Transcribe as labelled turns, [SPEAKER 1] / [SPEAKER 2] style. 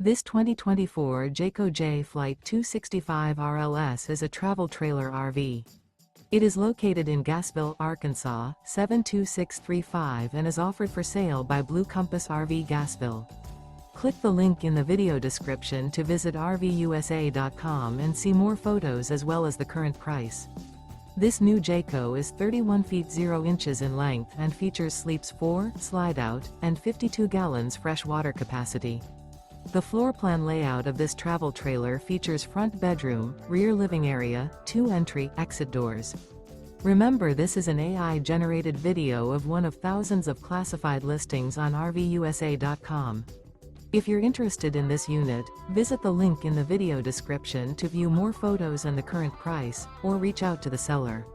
[SPEAKER 1] This 2024 Jayco Jay Flight 265 RLS is a travel trailer RV. It is located in Gassville, Arkansas, 72635 and is offered for sale by Blue Compass RV Gassville. Click the link in the video description to visit RVUSA.com and see more photos as well as the current price. This new Jayco is 31 feet 0 inches in length and features sleeps 4, slide-out, and 52 gallons fresh water capacity. The floor plan layout of this travel trailer features front bedroom, rear living area, 2 entry/exit doors. Remember, this is an AI-generated video of one of thousands of classified listings on RVUSA.com. If you're interested in this unit, visit the link in the video description to view more photos and the current price, or reach out to the seller.